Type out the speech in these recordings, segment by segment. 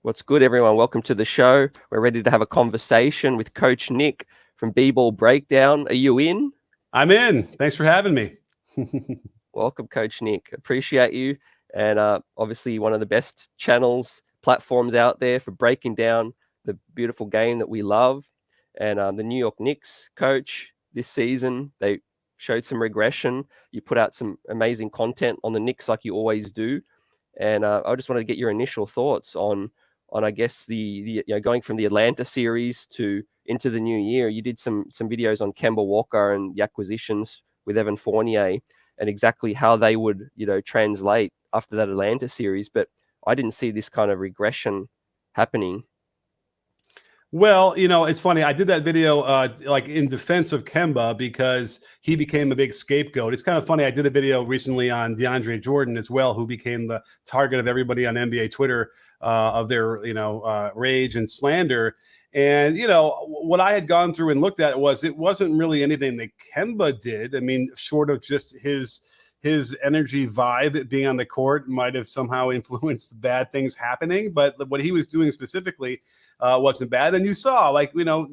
What's good, everyone? Welcome to the show. We're ready to have a conversation with Coach Nick from B-Ball Breakdown. Are you in? I'm in. Thanks for having me. Welcome, Coach Nick. Appreciate you. And obviously one of the best platforms out there for breaking down the beautiful game that we love. And the New York Knicks, Coach, this season, they showed some regression. You put out some amazing content on the Knicks like you always do. And I just wanted to get your initial thoughts on I guess the going from the Atlanta series to into the new year. You did some videos on Kemba Walker and the acquisitions with Evan Fournier and exactly how they would translate after that Atlanta series. But I didn't see this kind of regression happening. Well, it's funny. I did that video like in defense of Kemba because he became a big scapegoat. It's kind of funny. I did a video recently on Deandre Jordan as well, who became the target of everybody on NBA Twitter of their, rage and slander. And, what I had gone through and looked at it wasn't really anything that Kemba did. I mean, short of just his energy vibe being on the court might have somehow influenced bad things happening. But what he was doing specifically wasn't bad. And you saw,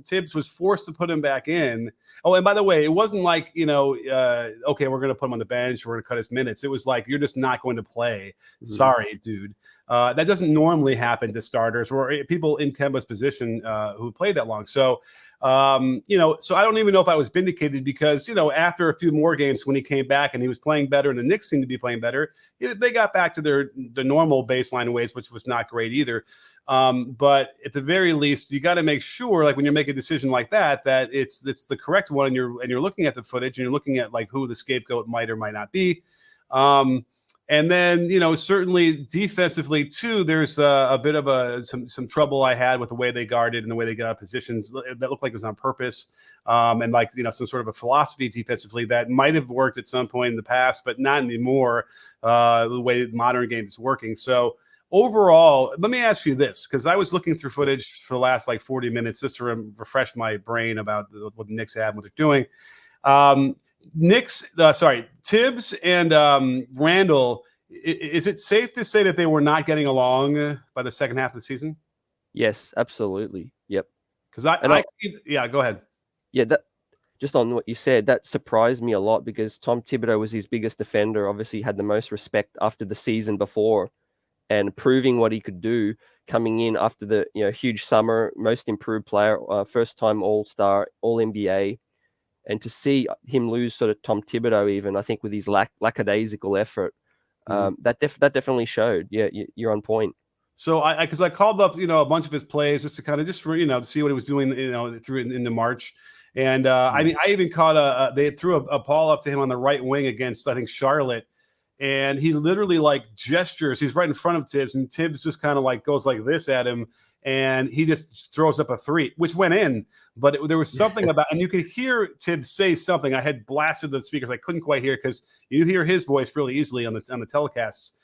Thibs was forced to put him back in. Oh, and by the way, it wasn't like, okay, we're going to put him on the bench. We're going to cut his minutes. It was like, you're just not going to play. Mm-hmm. Sorry, dude. That doesn't normally happen to starters or people in Kemba's position who played that long. So, so I don't even know if I was vindicated because, after a few more games when he came back and he was playing better and the Knicks seemed to be playing better, they got back to the normal baseline ways, which was not great either. But at the very least, you got to make sure, like when you're making a decision like that it's the correct one, and you're looking at the footage and you're looking at like who the scapegoat might or might not be. And then, certainly defensively too, there's a bit of some trouble I had with the way they guarded and the way they got out of positions that looked like it was on purpose. And some sort of a philosophy defensively that might have worked at some point in the past, but not anymore, the way modern game is working. So overall, let me ask you this, because I was looking through footage for the last 40 minutes just to refresh my brain about what the Knicks have and what they're doing. Thibs and Randall, is it safe to say that they were not getting along by the second half of the season? Yes, absolutely. Yep. Because go ahead. Yeah, that just on what you said, that surprised me a lot because Tom Thibodeau was his biggest defender. Obviously, had the most respect after the season before, and proving what he could do coming in after the huge summer, most improved player, first time All-Star, All-NBA. And to see him lose sort of Tom Thibodeau, even I think with his lackadaisical effort, that definitely showed. Yeah, you're on point. So because I called up a bunch of his plays just to kind of to see what he was doing through into March, and I mean I even caught they threw a ball up to him on the right wing against I think Charlotte, and he literally gestures. He's right in front of Thibs, and Thibs just kind of goes like this at him. And he just throws up a three, which went in. But there was something about, and you could hear Thibs say something. I had blasted the speakers. I couldn't quite hear because you hear his voice really easily on the telecasts.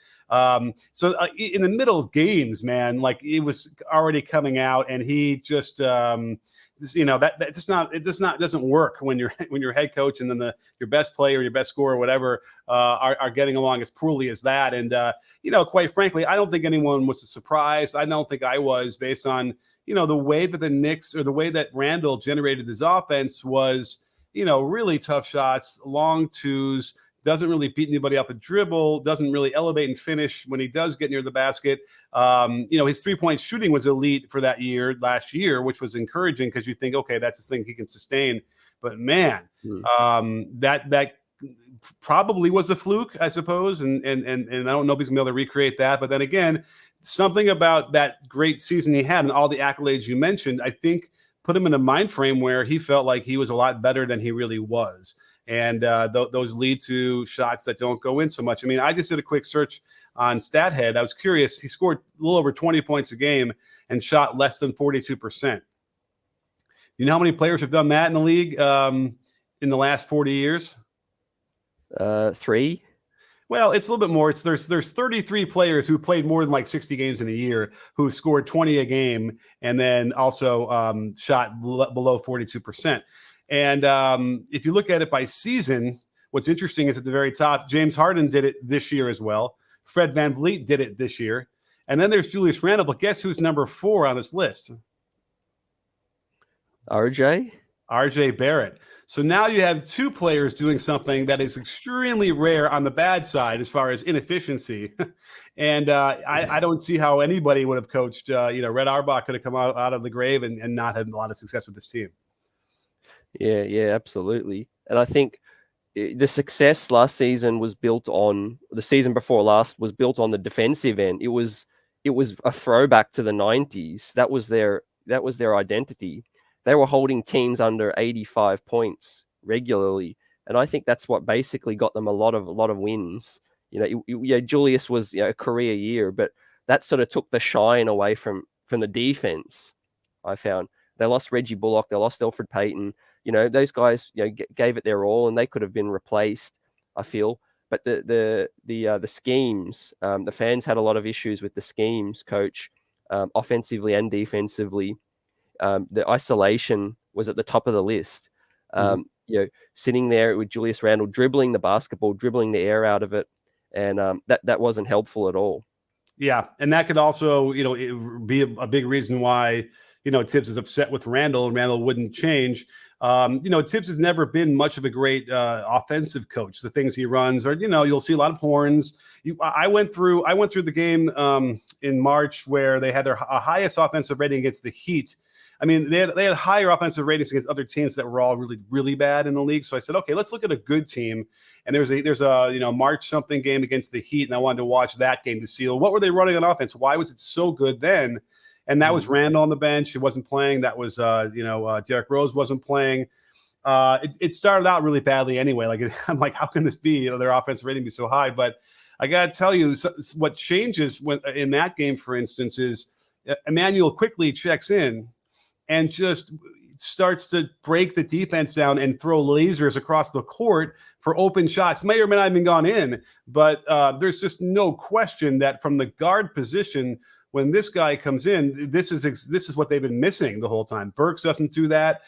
So in the middle of games, man, it was already coming out, and he just, that just not, it doesn't work when you're head coach and then your best player, your best scorer, whatever, are getting along as poorly as that. And, quite frankly, I don't think anyone was surprised. I don't think I was, based on, the way that the Knicks or the way that Randall generated his offense was, really tough shots, long twos, doesn't really beat anybody off the dribble, doesn't really elevate and finish when he does get near the basket. His three-point shooting was elite for that last year, which was encouraging because you think, okay, that's a thing he can sustain. But man, that probably was a fluke, I suppose. And I don't know if he's gonna be able to recreate that. But then again, something about that great season he had and all the accolades you mentioned, I think put him in a mind frame where he felt like he was a lot better than he really was. And those lead to shots that don't go in so much. I mean, I just did a quick search on StatHead. I was curious. He scored a little over 20 points a game and shot less than 42%. You know how many players have done that in the league in the last 40 years? 3. Well, it's a little bit more. There's 33 players who played more than 60 games in a year who scored 20 a game and then also shot below 42%. And if you look at it by season, what's interesting is at the very top, James Harden did it this year as well. Fred VanVleet did it this year. And then there's Julius Randle, but guess who's number 4 on this list? RJ Barrett. So now you have 2 players doing something that is extremely rare on the bad side as far as inefficiency. And I don't see how anybody would have coached. Red Auerbach could have come out of the grave and not had a lot of success with this team. Yeah, absolutely. And I think the success last season was built on the season before last was built on the defensive end. It was a throwback to the 90s. That was their identity. They were holding teams under 85 points regularly, and I think that's what basically got them a lot of wins. Julius was a career year, but that sort of took the shine away from the defense. I found they lost Reggie Bullock, they lost Elfrid Payton. Those guys gave it their all, and they could have been replaced, I feel. But the schemes, the fans had a lot of issues with the schemes, coach, offensively and defensively. The isolation was at the top of the list. Sitting there with Julius Randle dribbling the basketball, dribbling the air out of it, and that wasn't helpful at all. Yeah, and that could also be a big reason why Thibs is upset with Randle, and Randle wouldn't change. Thibs has never been much of a great offensive coach. The things he runs are, you'll see a lot of horns. I went through the game in March where they had their highest offensive rating against the Heat. I mean, they had higher offensive ratings against other teams that were all really, really bad in the league. So I said, okay, let's look at a good team. And there's a March something game against the Heat, and I wanted to watch that game to see what were they running on offense. Why was it so good then? And that was Randle on the bench. He wasn't playing. That was Derrick Rose wasn't playing. It started out really badly anyway. I'm like, how can this be? Their offensive rating be so high? But I got to tell you, what changes in that game, for instance, is Emmanuel Quickley checks in and just starts to break the defense down and throw lasers across the court for open shots. May or may not have even gone in, but there's just no question that from the guard position, when this guy comes in, this is what they've been missing the whole time. Burks doesn't do that.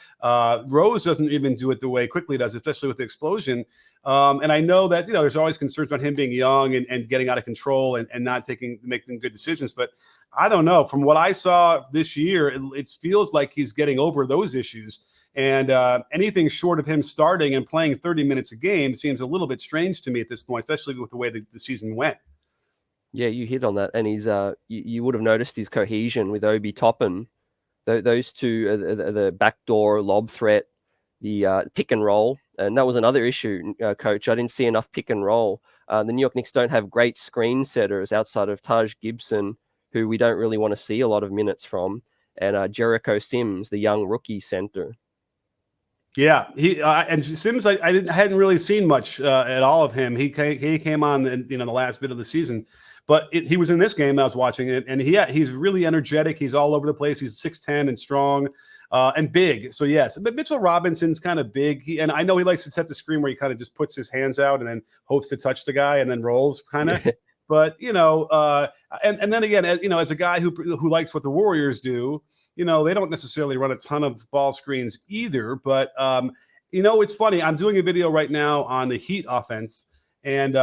Rose doesn't even do it the way Quickley does, especially with the explosion. And I know that there's always concerns about him being young and getting out of control and not making good decisions. But I don't know. From what I saw this year, it feels like he's getting over those issues. And anything short of him starting and playing 30 minutes a game seems a little bit strange to me at this point, especially with the way the season went. Yeah, you hit on that, and he's you would have noticed his cohesion with Obi Toppin. Those two are the backdoor lob threat, the pick and roll, and that was another issue, Coach. I didn't see enough pick and roll. The New York Knicks don't have great screen setters outside of Taj Gibson, who we don't really want to see a lot of minutes from, and Jericho Sims, the young rookie center. Yeah, he and Sims, I hadn't really seen much at all of him. He came on in the last bit of the season. But he was in this game. I was watching it, and he's really energetic. He's all over the place. He's 6'10" and strong and big. So, yes. But Mitchell Robinson's kind of big. And I know he likes to set the screen where he kind of just puts his hands out and then hopes to touch the guy and then rolls kind of. But, and then again, as a guy who likes what the Warriors do, they don't necessarily run a ton of ball screens either. But, it's funny. I'm doing a video right now on the Heat offense. And,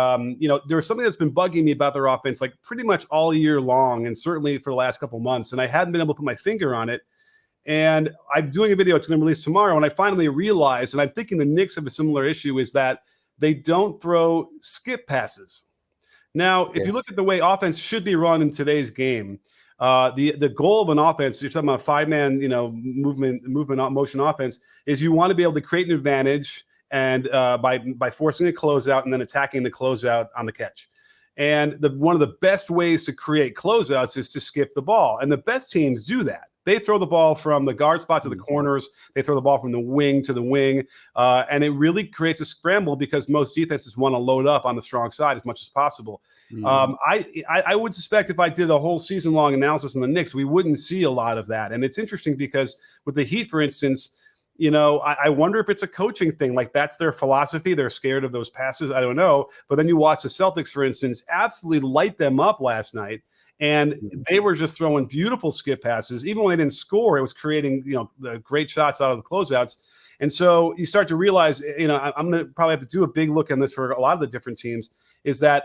there's something that's been bugging me about their offense, like pretty much all year long, and certainly for the last couple of months. And I hadn't been able to put my finger on it. And I'm doing a video it's going to release tomorrow. And I finally realized, and I'm thinking the Knicks have a similar issue, is that they don't throw skip passes. Now, if you look at the way offense should be run in today's game, the goal of an offense, you're talking about 5-man, motion offense, is you want to be able to create an advantage and by forcing a closeout and then attacking the closeout on the catch. And one of the best ways to create closeouts is to skip the ball. And the best teams do that. They throw the ball from the guard spot to the corners. They throw the ball from the wing to the wing. And it really creates a scramble because most defenses want to load up on the strong side as much as possible. I would suspect if I did a whole season-long analysis on the Knicks, we wouldn't see a lot of that. And it's interesting because with the Heat, for instance, I wonder if it's a coaching thing. Like that's their philosophy. They're scared of those passes. I don't know. But then you watch the Celtics, for instance, absolutely light them up last night. And they were just throwing beautiful skip passes. Even when they didn't score, it was creating, the great shots out of the closeouts. And so you start to realize, I'm going to probably have to do a big look on this for a lot of the different teams, is that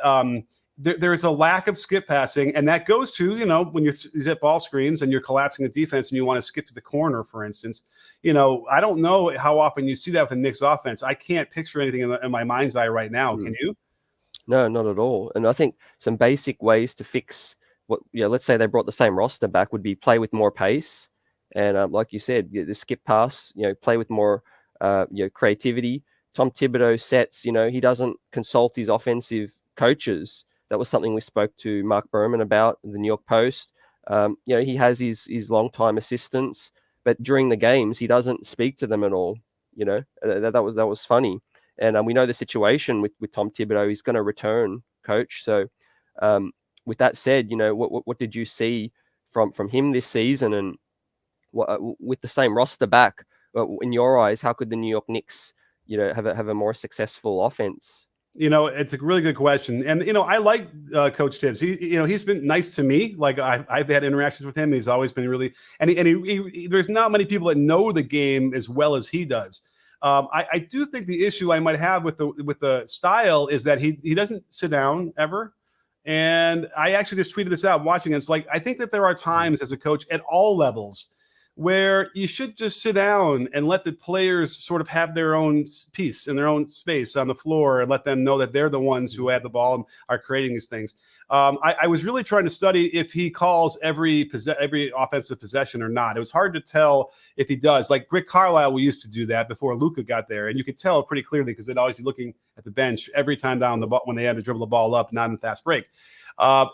there's a lack of skip passing, and that goes to, when you hit ball screens and you're collapsing the defense and you want to skip to the corner, for instance. I don't know how often you see that with the Knicks offense. I can't picture anything in my mind's eye right now. Can you? No, not at all. And I think some basic ways to fix let's say they brought the same roster back, would be play with more pace. And like you said, the skip pass, play with more, creativity. Tom Thibodeau sets, he doesn't consult his offensive coaches. That was something we spoke to Mark Berman about in the New York Post. He has his longtime assistants, but during the games, he doesn't speak to them at all. That was funny. And we know the situation with Tom Thibodeau. He's going to return coach. So with that said, what did you see from him this season? And with the same roster back, in your eyes, how could the New York Knicks, have a more successful offense? It's a really good question. And, I like Coach Thibs. He's been nice to me. Like I've had interactions with him. He's always been really, and he there's not many people that know the game as well as he does. I do think the issue I might have with the style is that he doesn't sit down ever. And I actually just tweeted this out watching it. It's like, I think that there are times as a coach at all levels where you should just sit down and let the players sort of have their own piece in their own space on the floor and let them know that they're the ones who have the ball and are creating these things. I was really trying to study if he calls every offensive possession or not. It was hard to tell if he does. Like Rick Carlisle, we used to do that before Luka got there, and you could tell pretty clearly because they'd always be looking at the bench every time down the ball when they had to dribble the ball up, not in the fast break.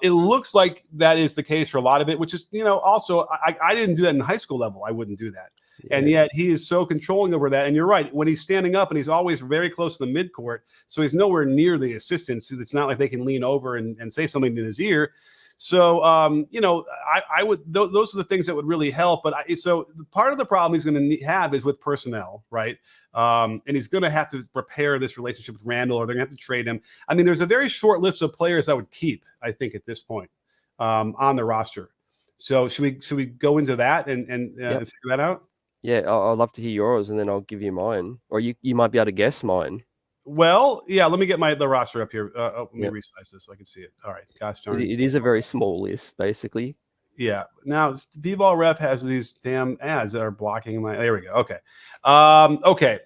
It looks like that is the case for a lot of it, which is, also I didn't do that in high school level. I wouldn't do that. Yeah. And yet he is so controlling over that. And you're right. When he's standing up and he's always very close to the midcourt, so he's nowhere near the assistants. It's not like they can lean over and say something in his ear. So, I would, those are the things that would really help. But so part of the problem he's going to have is with personnel, right? And he's going to have to repair this relationship with Randall, or they're going to have to trade him. I mean, there's a very short list of players I would keep, I think, at this point on the roster. So should we go into that and figure that out? Yeah, I'd love to hear yours, and then I'll give you mine, or you might be able to guess mine. Well, yeah, let me get the roster up here. Let me resize this so I can see it. All right, gosh darn. It is a very small list, basically. Yeah. Now, B-Ball Ref has these damn ads that are blocking my. There we go. Okay. Okay.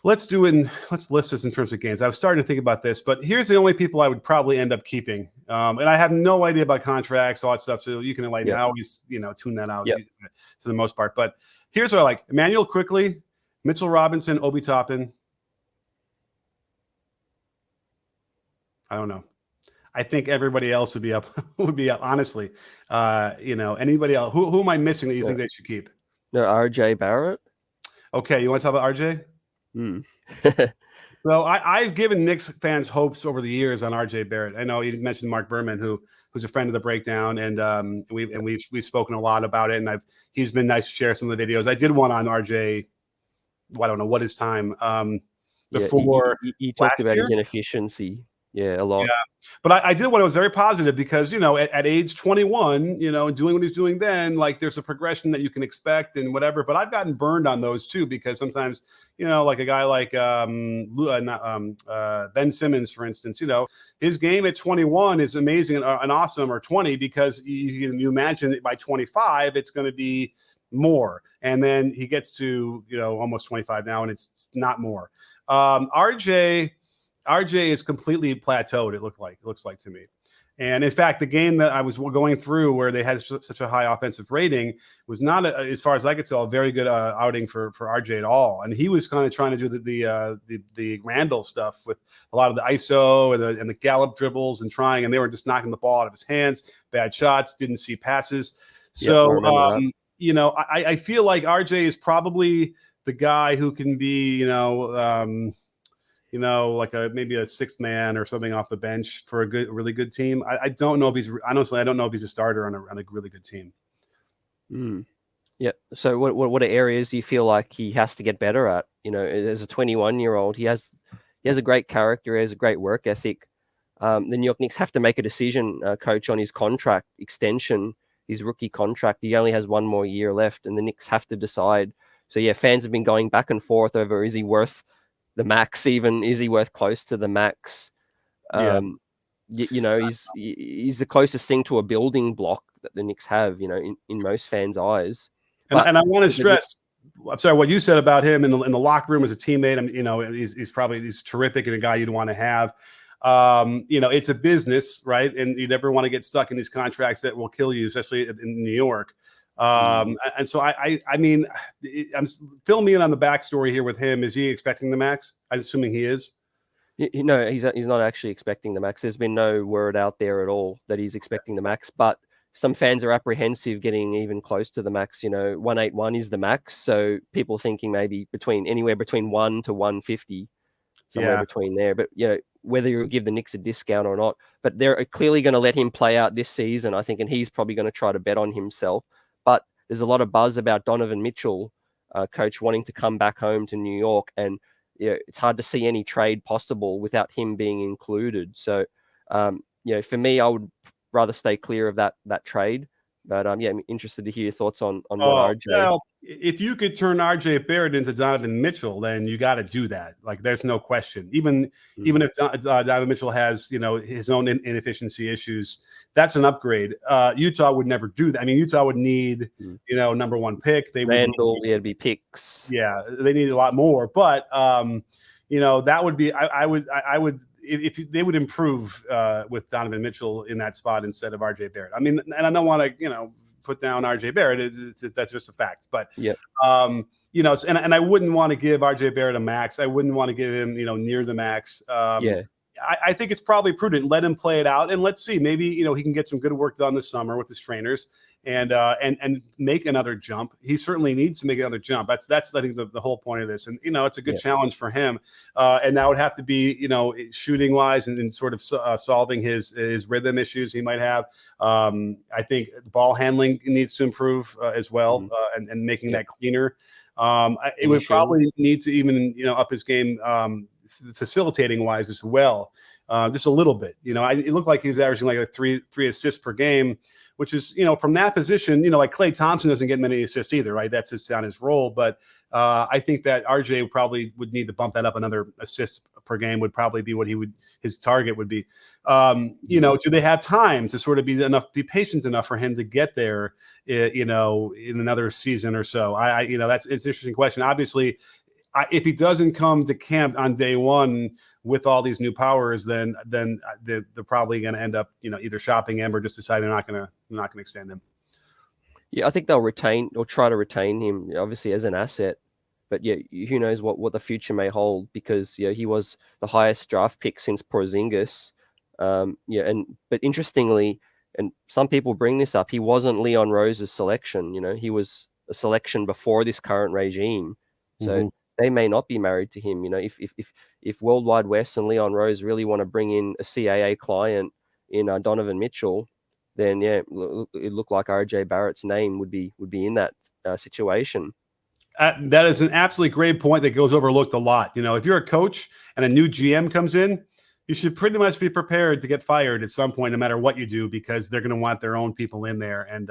Let's list this in terms of games. I was starting to think about this, but here's the only people I would probably end up keeping. And I have no idea about contracts, all that stuff. So you can I always, tune that out to the most part. But here's what I like: Emmanuel Quickley, Mitchell Robinson, Obi Toppin. I don't know. I think everybody else would be up. Honestly. Anybody else? Who am I missing that you think they should keep? No, RJ Barrett. Okay, you want to talk about RJ? So I've given Knicks fans hopes over the years on RJ Barrett. I know you mentioned Mark Berman, who's a friend of the Breakdown, and we've spoken a lot about it, and he's been nice to share some of the videos. I did one on RJ. Well, I don't know what his time before. He talked about his inefficiency. Yeah, a lot. Yeah, but I did one. It was very positive because at age 21, and doing what he's doing then, like there's a progression that you can expect and whatever. But I've gotten burned on those too because sometimes like a guy like Ben Simmons, for instance, his game at 21 is amazing and awesome, or 20, because you imagine that by 25 it's going to be more, and then he gets to almost 25 now and it's not more. RJ is completely plateaued. It looks like to me. And in fact, the game that I was going through where they had such a high offensive rating was not, as far as I could tell, a very good outing for RJ at all. And he was kind of trying to do the Randall stuff with a lot of the ISO and the gallop dribbles and they were just knocking the ball out of his hands, bad shots, didn't see passes. So, I feel like RJ is probably the guy who can be, like maybe a sixth man or something off the bench for a really good team. I don't know if he's a starter on a really good team. Yeah. So what are areas do you feel like he has to get better at? As a 21-year-old, he has a great character, he has a great work ethic. The New York Knicks have to make a decision, coach, on his contract extension, his rookie contract. He only has one more year left, and the Knicks have to decide. So yeah, fans have been going back and forth over, is he worth the max, even is he worth close to the max? He's the closest thing to a building block that the Knicks have, in most fans' eyes. And I want to stress, I'm sorry, what you said about him in the locker room as a teammate. He's terrific and a guy you'd want to have. It's a business, right? And you never want to get stuck in these contracts that will kill you, especially in New York. And so I mean, fill me in on the backstory here with him. Is he expecting the max? I'm assuming he is. No, he's not actually expecting the max. There's been no word out there at all that he's expecting the max, but some fans are apprehensive getting even close to the max. 181 is the max, so people thinking maybe anywhere between 1 to 150, somewhere between there. But whether you give the Knicks a discount or not, but they're clearly going to let him play out this season, I think, and he's probably going to try to bet on himself. But there's a lot of buzz about Donovan Mitchell, coach, wanting to come back home to New York, and it's hard to see any trade possible without him being included. So, for me, I would rather stay clear of that trade. But I'm interested to hear your thoughts on what RJ. Well, if you could turn RJ Barrett into Donovan Mitchell, then you got to do that. Like, there's no question. Even if Donovan Mitchell has his own inefficiency issues, that's an upgrade. Utah would never do that. I mean, Utah would need number one pick. They Randall, it'd be picks. Yeah, they need a lot more. But that would be. I would. If they would improve with Donovan Mitchell in that spot instead of RJ Barrett. I mean, and I don't want to, put down RJ Barrett. That's just a fact. But, and I wouldn't want to give RJ Barrett a max. I wouldn't want to give him, near the max. I think it's probably prudent. Let him play it out, and let's see. Maybe he can get some good work done this summer with his trainers, and make another jump. He certainly needs to make another jump. That's I think the whole point of this. And it's a good challenge for him. And that would have to be shooting wise and sort of solving his rhythm issues he might have. I think ball handling needs to improve as well, and making that cleaner. It would probably need to even up his game facilitating wise as well, just a little bit. It looked like he was averaging like three assists per game, which is from that position, like Klay Thompson doesn't get many assists either, right? That's on his role. But I think that RJ probably would need to bump that up. Another assist per game would probably be what his target would be. Do they have time to sort of be patient enough for him to get there, in another season or so? It's an interesting question. Obviously, if he doesn't come to camp on day one with all these new powers, then they're probably going to end up, either shopping him or just decide they're not going to extend him. Yeah, I think they'll try to retain him, obviously, as an asset. But who knows what the future may hold, because he was the highest draft pick since Porzingis. But interestingly, and some people bring this up, he wasn't Leon Rose's selection. He was a selection before this current regime. So they may not be married to him. If World Wide West and Leon Rose really want to bring in a CAA client in Donovan Mitchell, then it looked like RJ Barrett's name would be in that situation. That is an absolutely great point that goes overlooked a lot. If you're a coach and a new GM comes in, you should pretty much be prepared to get fired at some point, no matter what you do, because they're going to want their own people in there. And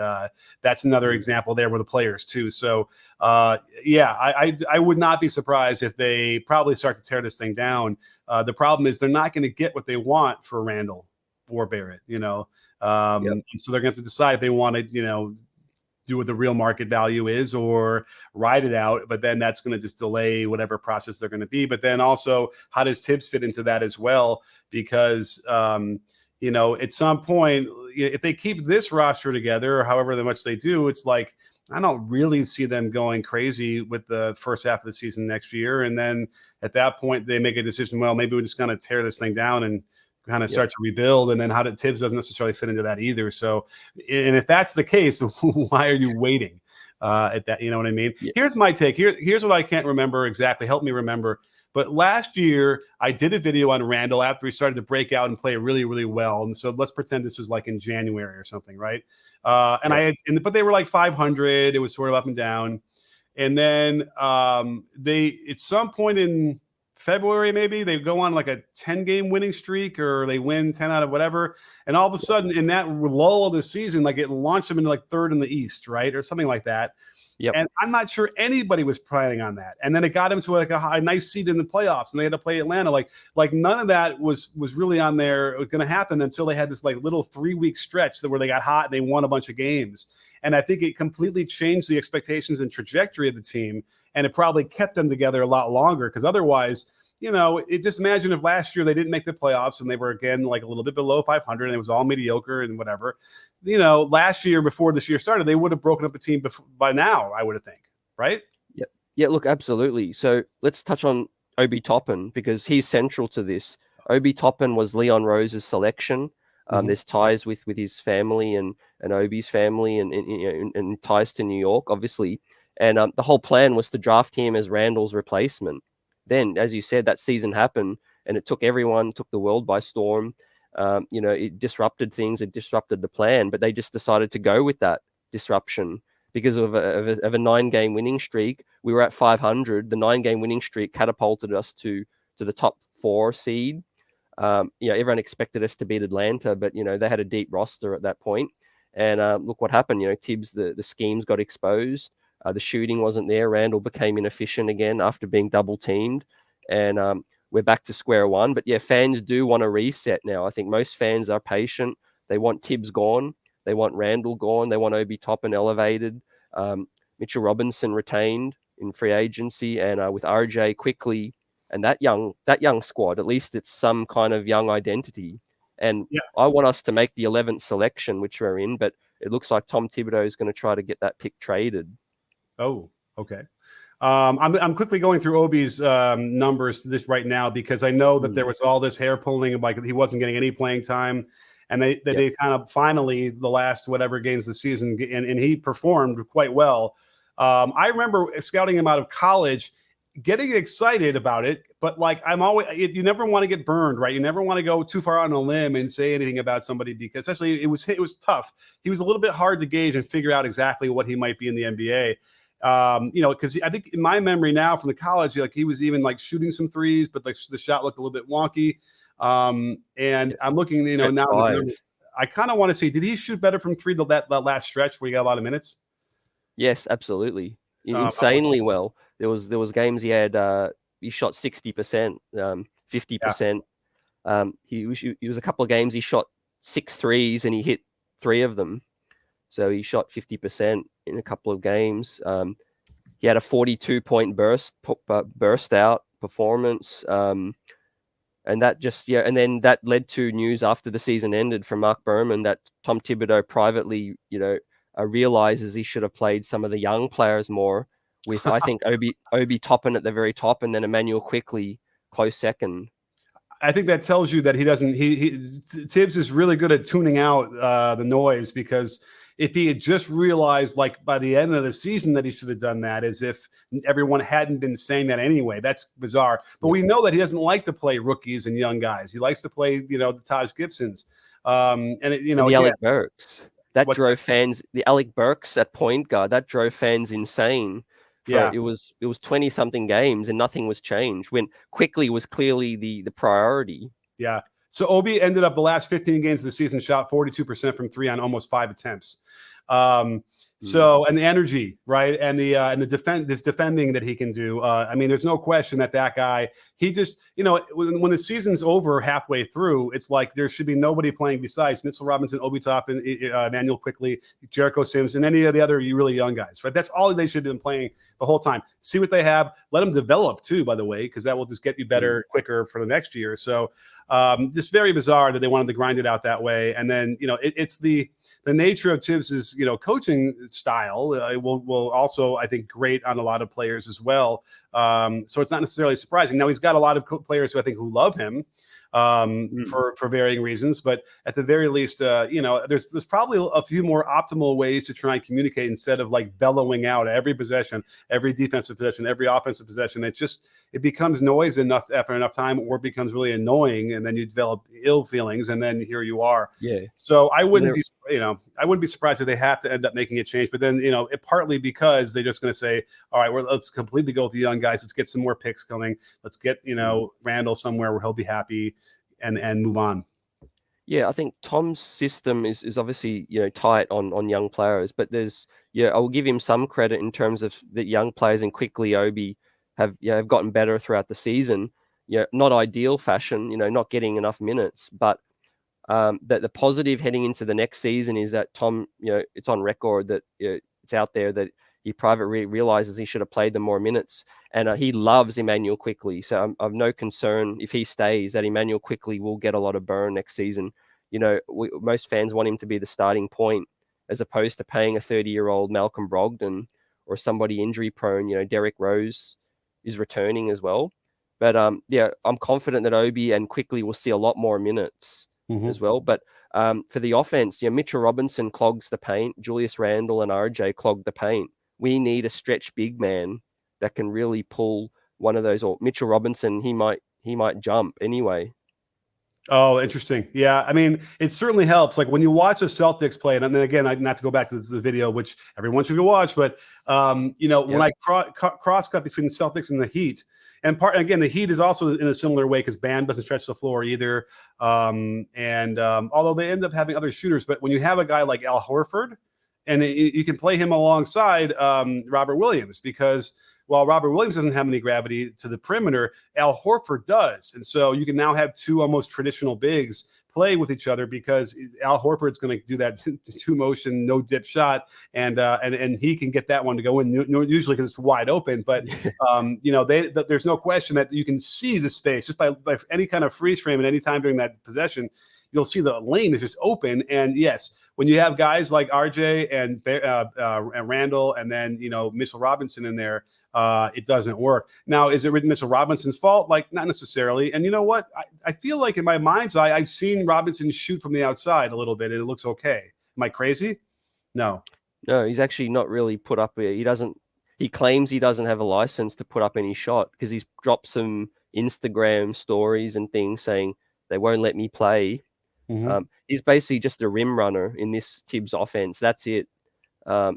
that's another example there with the players too. So I would not be surprised if they probably start to tear this thing down. The problem is they're not going to get what they want for Randall or Barrett, so they're going to have to decide if they want to, do what the real market value is or ride it out. But then that's going to just delay whatever process they're going to be. But then also, how does Thibs fit into that as well? Because, at some point, if they keep this roster together, or however much they do, it's like, I don't really see them going crazy with the first half of the season next year. And then at that point, they make a decision, well, maybe we're just going to tear this thing down and kind of start to rebuild. And then Thibs doesn't necessarily fit into that either. So, and if that's the case, why are you waiting at that? You know what I mean? Yeah. Here's my take. Here's what I can't remember exactly. Help me remember. But last year, I did a video on Randall after he started to break out and play really, really well. And so let's pretend this was like in January or something, right? But they were like 500. It was sort of up and down. And then they, at some point in February, maybe they go on like a 10-game winning streak, or they win 10 out of whatever. And all of a sudden in that lull of the season, like it launched them into like third in the East, right? Or something like that. Yep. And I'm not sure anybody was planning on that. And then it got him to like a nice seed in the playoffs, and they had to play Atlanta. Like none of that was really on there going to happen until they had this like little 3-week stretch where they got hot and they won a bunch of games. And I think it completely changed the expectations and trajectory of the team. And it probably kept them together a lot longer, because otherwise, just imagine if last year they didn't make the playoffs and they were again like a little bit below 500 and it was all mediocre and whatever. Last year, before this year started, they would have broken up a team by now, I would think, right? Yeah, look, absolutely. So let's touch on Obi Toppin, because he's central to this. Obi Toppin was Leon Rose's selection. There's ties with his family and Obi's family and ties to New York, obviously. And the whole plan was to draft him as Randall's replacement. Then, as you said, that season happened, and it took the world by storm. It disrupted things, it disrupted the plan, but they just decided to go with that disruption because of a 9-game winning streak. We were at 500. The 9-game winning streak catapulted us to the top 4 seed. Everyone expected us to beat Atlanta, but they had a deep roster at that point. And look what happened. Thibs, the schemes got exposed. The shooting wasn't there. Randall became inefficient again after being double teamed, and we're back to square one. But yeah, fans do want a reset now. I think most fans are patient. They want Thibs gone. They want Randall gone. They want Obi Toppin elevated. Mitchell Robinson retained in free agency, and with RJ Quickley and that young squad, at least it's some kind of young identity. And I want us to make the 11th selection, which we're in, but it looks like Tom Thibodeau is going to try to get that pick traded. Oh, okay. I'm quickly going through Obi's numbers this right now, because I know that there was all this hair pulling, like he wasn't getting any playing time, and they kind of finally the last whatever games of the season, and he performed quite well. I remember scouting him out of college, getting excited about it, but like you never want to get burned, right? You never want to go too far on a limb and say anything about somebody, because especially it was tough. He was a little bit hard to gauge and figure out exactly what he might be in the NBA. Because I think in my memory now from the college, like he was even like shooting some threes, but like the shot looked a little bit wonky. And I'm looking, now I kind of want to see, did he shoot better from 3 that last stretch where he got a lot of minutes? Yes, absolutely. Insanely well. There was games he had, he shot 60%, 50%. He was a couple of games he shot 6 threes and he hit 3 of them. So he shot 50% in a couple of games. He had a 42-point burst out performance. And that and then that led to news after the season ended from Mark Berman that Tom Thibodeau privately, realizes he should have played some of the young players more, with I think Obi Toppin at the very top, and then Emmanuel Quickley close second. I think that tells you that he doesn't. Thibs is really good at tuning out the noise, because if he had just realized, like by the end of the season, that he should have done that, as if everyone hadn't been saying that anyway. That's bizarre. But we know that he doesn't like to play rookies and young guys. He likes to play, the Taj Gibsons, and the Alec Burks. That drove fans. The Alec Burks at point guard, that drove fans insane. It was 20-something games and nothing was changed, when Quickley was clearly the priority. Yeah. So Obi ended up the last 15 games of the season, shot 42% from 3 on almost 5 attempts. So, and the energy, right, and the defending that he can do. I mean, there's no question that guy. He just, when the season's over halfway through, it's like there should be nobody playing besides Mitchell Robinson, Obi Toppin, Emmanuel Quickley, Jericho Sims, and any of the other really young guys. Right, that's all they should have been playing the whole time. See what they have. Let them develop too, by the way, because that will just get you better quicker for the next year. So. Just very bizarre that they wanted to grind it out that way. And then, it's the nature of Thibs's, coaching style will also, I think, grate on a lot of players as well. So it's not necessarily surprising. Now, he's got a lot of players who I think who love him. for varying reasons. But at the very least, there's probably a few more optimal ways to try and communicate instead of like bellowing out every possession, every defensive possession, every offensive possession. It becomes noise enough after enough time, or it becomes really annoying, and then you develop ill feelings, and then here you are. Yeah. So I wouldn't be surprised if they have to end up making a change. But then partly because they're just going to say, all right, let's completely go with the young guys. Let's get some more picks coming. Let's get Randall somewhere where he'll be happy, and move on. Yeah, I think Tom's system is obviously tight on young players, but I will give him some credit in terms of the young players, and Quickley, Obi have gotten better throughout the season. Not ideal fashion, not getting enough minutes, but that the positive heading into the next season is that Tom, it's on record that it's out there that he privately realizes he should have played them more minutes, and he loves Emmanuel Quickley. So I've no concern if he stays that Emmanuel Quickley will get a lot of burn next season. Most fans want him to be the starting point as opposed to paying a 30-year-old Malcolm Brogdon or somebody injury prone. Derrick Rose is returning as well. But I'm confident that Obi and Quickley will see a lot more minutes as well. But for the offense, Mitchell Robinson clogs the paint. Julius Randle and RJ clog the paint. We need a stretch big man that can really pull one of those. Or Mitchell Robinson, he might jump anyway. Oh, interesting. Yeah, I mean, it certainly helps. Like when you watch the Celtics play, and then again, not to go back to the video, which everyone should go watch, but when I cross cut between the Celtics and the Heat, and the Heat is also in a similar way because Bam doesn't stretch the floor either. Although they end up having other shooters, but when you have a guy like Al Horford, and you can play him alongside Robert Williams, because while Robert Williams doesn't have any gravity to the perimeter, Al Horford does. And so you can now have two almost traditional bigs play with each other because Al Horford's going to do that two motion, no dip shot. And he can get that one to go in usually because it's wide open. But, there's no question that you can see the space just by any kind of freeze frame at any time during that possession. You'll see the lane is just open. And yes, when you have guys like RJ and Randall and then, Mitchell Robinson in there, it doesn't work. Now, is it Mitchell Robinson's fault? Like, not necessarily. And you know what? I feel like in my mind's eye, I've seen Robinson shoot from the outside a little bit, and it looks okay. Am I crazy? No. No, he's actually not really put up. He claims he doesn't have a license to put up any shot because he's dropped some Instagram stories and things saying they won't let me play. He's basically just a rim runner in this Thibs offense. That's it.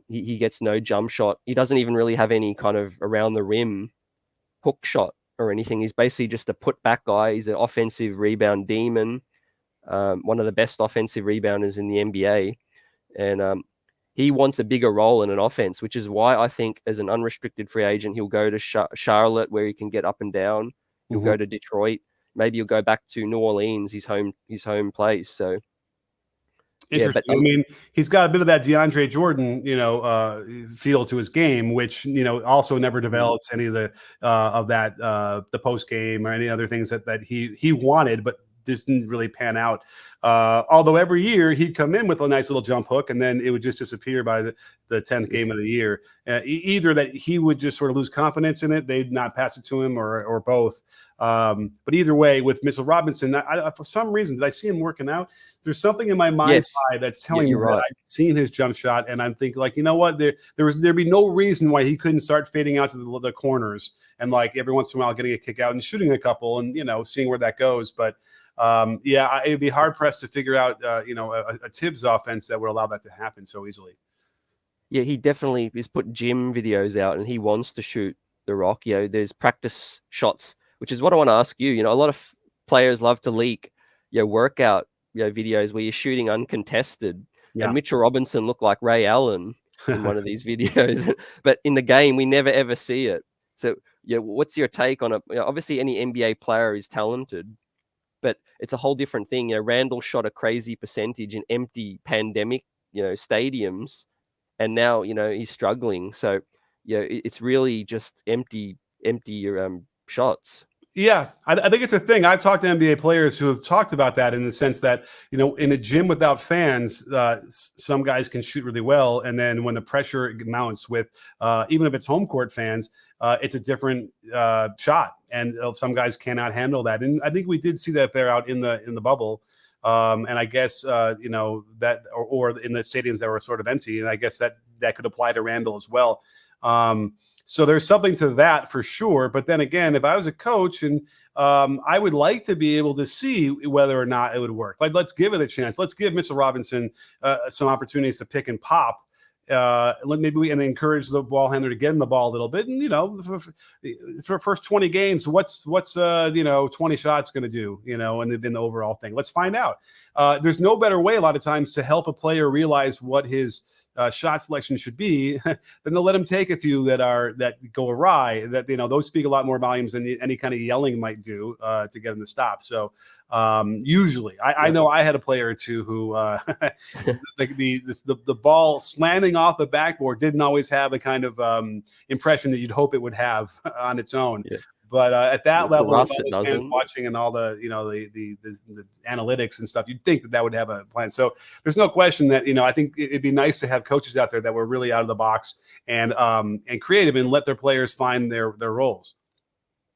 He gets no jump shot. He doesn't even really have any kind of around the rim hook shot or anything. He's basically just a put back guy. He's an offensive rebound demon, one of the best offensive rebounders in the NBA. And he wants a bigger role in an offense, which is why I think as an unrestricted free agent, he'll go to Charlotte where he can get up and down. He'll go to Detroit. Maybe he'll go back to New Orleans, his home place. So interesting. I mean, he's got a bit of that DeAndre Jordan, feel to his game, which also never developed any of the the post game or any other things that he wanted, but this didn't really pan out. Although every year he'd come in with a nice little jump hook, and then it would just disappear by the 10th game of the year. Either that he would just sort of lose confidence in it, they'd not pass it to him, or both. But either way, with Mitchell Robinson, for some reason, did I see him working out? There's something in my mind's eye that's telling me that I've seen his jump shot, and I'm thinking, like, you know what? There'd be no reason why he couldn't start fading out to the corners and, like, every once in a while getting a kick out and shooting a couple and seeing where that goes. But it'd be hard pressed to figure out a Thibs offense that would allow that to happen so easily. Yeah, he definitely has put gym videos out, and he wants to shoot the rock. There's practice shots, which is what I want to ask you. A lot of players love to leak workout videos where you're shooting uncontested. Yeah. And Mitchell Robinson looked like Ray Allen in one of these videos, but in the game we never ever see it. So what's your take on it? Obviously any NBA player is talented, but it's a whole different thing. Randall shot a crazy percentage in empty pandemic stadiums, and now he's struggling. So it's really just empty shots. Yeah, I think it's a thing. I've talked to NBA players who have talked about that in the sense that, in a gym without fans, some guys can shoot really well. And then when the pressure mounts with, even if it's home court fans, it's a different shot. And some guys cannot handle that. And I think we did see that bear out in the bubble. And I guess, that or in the stadiums that were sort of empty. And I guess that could apply to Randall as well. So there's something to that for sure. But then again, if I was a coach and I would like to be able to see whether or not it would work. Like, let's give it a chance. Let's give Mitchell Robinson some opportunities to pick and pop. And encourage the ball handler to get him the ball a little bit. And, for first 20 games, what's 20 shots going to do, in the overall thing? Let's find out. There's no better way a lot of times to help a player realize what his shot selection should be than to let him take a few that go awry. That those speak a lot more volumes than any kind of yelling might do to get him to stop. So usually, I know I had a player or two who the ball slamming off the backboard didn't always have the kind of impression that you'd hope it would have on its own. Yeah. But at that level, with all the fans watching and all the the analytics and stuff, you'd think that would have a plan. So there's no question that I think it'd be nice to have coaches out there that were really out of the box and creative and let their players find their roles.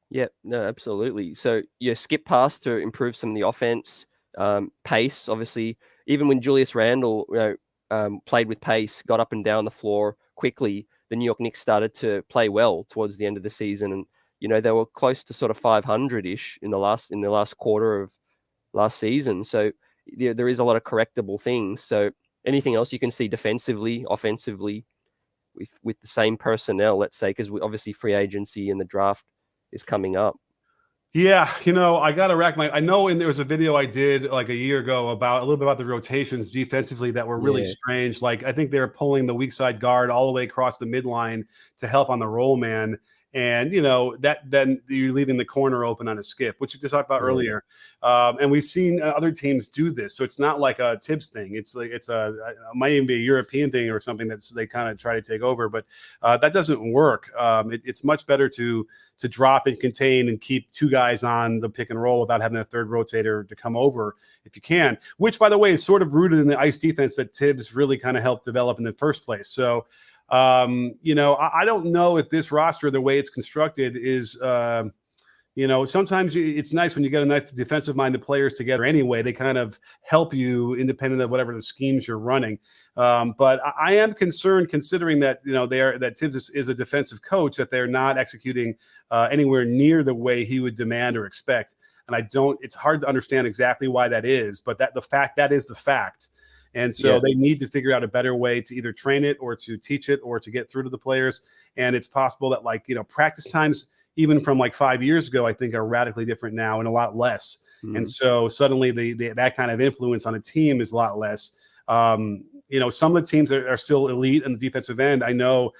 Yeah, no, absolutely. So skip pass to improve some of the offense, pace. Obviously, even when Julius Randle played with pace, got up and down the floor quickly, the New York Knicks started to play well towards the end of the season, and they were close to sort of 500-ish in the last quarter of last season. So there is a lot of correctable things. So anything else you can see defensively, offensively, with the same personnel, let's say, because obviously free agency and the draft is coming up. Yeah, I got to rack I know there was a video I did like a year ago about a little bit about the rotations defensively that were really strange. Like, I think they were pulling the weak side guard all the way across the midline to help on the roll man. And, that then you're leaving the corner open on a skip, which you just talked about earlier. And we've seen other teams do this. So it's not like a Thibs thing. It's like it might even be a European thing or something that they kind of try to take over. But that doesn't work. It's much better to drop and contain and keep two guys on the pick and roll without having a third rotator to come over if you can, which, by the way, is sort of rooted in the ice defense that Thibs really kind of helped develop in the first place. So, I don't know if this roster, the way it's constructed, is, sometimes it's nice when you get enough defensive-minded players together anyway. They kind of help you independent of whatever the schemes you're running. But I am concerned, considering that that Thibs is a defensive coach, that they're not executing anywhere near the way he would demand or expect. And it's hard to understand exactly why that is, but that is the fact. And so they need to figure out a better way to either train it or to teach it or to get through to the players. And it's possible that practice times, even from like 5 years ago, I think are radically different now and a lot less. Mm-hmm. And so suddenly that kind of influence on a team is a lot less. Some of the teams are still elite in the defensive end. I know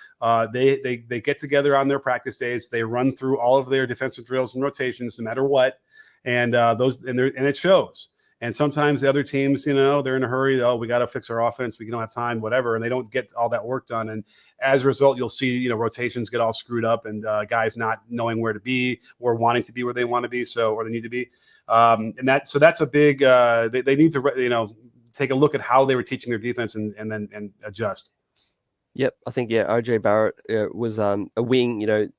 they get together on their practice days. They run through all of their defensive drills and rotations, no matter what. And it shows. And sometimes the other teams, they're in a hurry. Oh, we got to fix our offense. We don't have time, whatever. And they don't get all that work done. And as a result, you'll see, rotations get all screwed up and guys not knowing where to be or wanting to be where they want to be. or they need to be. So that's a big, they need to, take a look at how they were teaching their defense and adjust. Yep, I think RJ Barrett was a wing,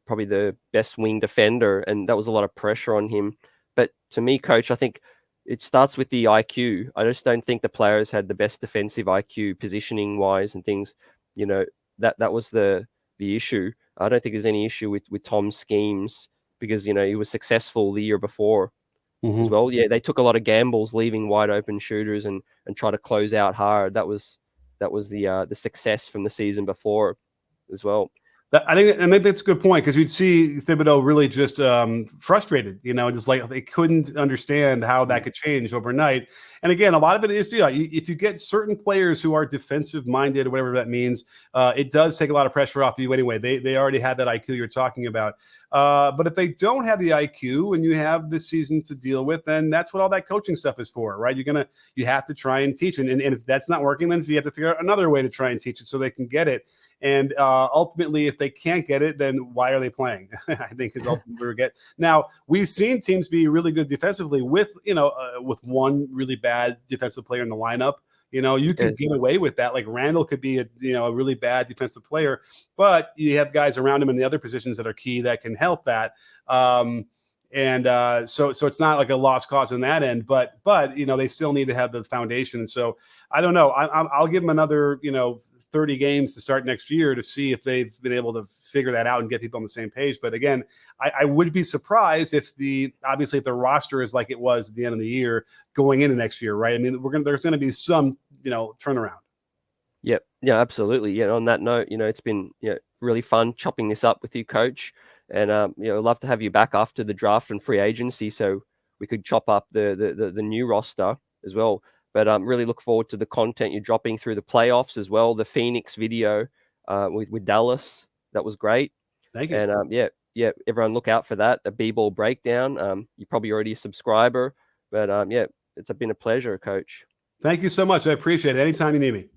probably the best wing defender, and that was a lot of pressure on him. But to me, Coach, I think it starts with the IQ. I just don't think the players had the best defensive IQ, positioning wise and things. That was the issue. I don't think there's any issue with Tom's schemes because he was successful the year before as well. Yeah, they took a lot of gambles, leaving wide open shooters and try to close out hard. That was the success from the season before as well. I think that's a good point, because you'd see Thibodeau really just frustrated, just like they couldn't understand how that could change overnight. And again, a lot of it is, if you get certain players who are defensive minded, or whatever that means, it does take a lot of pressure off you anyway. They already had that IQ you're talking about. But if they don't have the IQ and you have this season to deal with, then that's what all that coaching stuff is for, right? You have to try and teach it. And if that's not working, then you have to figure out another way to try and teach it so they can get it. And ultimately, if they can't get it, then why are they playing? I think is ultimately what we get. Now, we've seen teams be really good defensively with, with one really bad defensive player in the lineup. You can get away with that. Like Randall could be a really bad defensive player, but you have guys around him in the other positions that are key that can help that. So it's not like a lost cause on that end, but they still need to have the foundation. And so I don't know. I'll give them another 30 games to start next year to see if they've been able to figure that out and get people on the same page. But again, I would be surprised if the roster is like it was at the end of the year going into next year, right? I mean, there's going to be some turnaround. Yep. Yeah, absolutely. Yeah. On that note, it's been really fun chopping this up with you, Coach. And love to have you back after the draft and free agency, so we could chop up the new roster as well. But really look forward to the content you're dropping through the playoffs as well. The Phoenix video with Dallas, that was great. Thank you. And yeah, everyone look out for that. A B-ball breakdown. You're probably already a subscriber, but it's been a pleasure, Coach. Thank you so much. I appreciate it. Anytime you need me.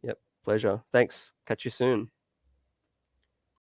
Yep, pleasure. Thanks. Catch you soon.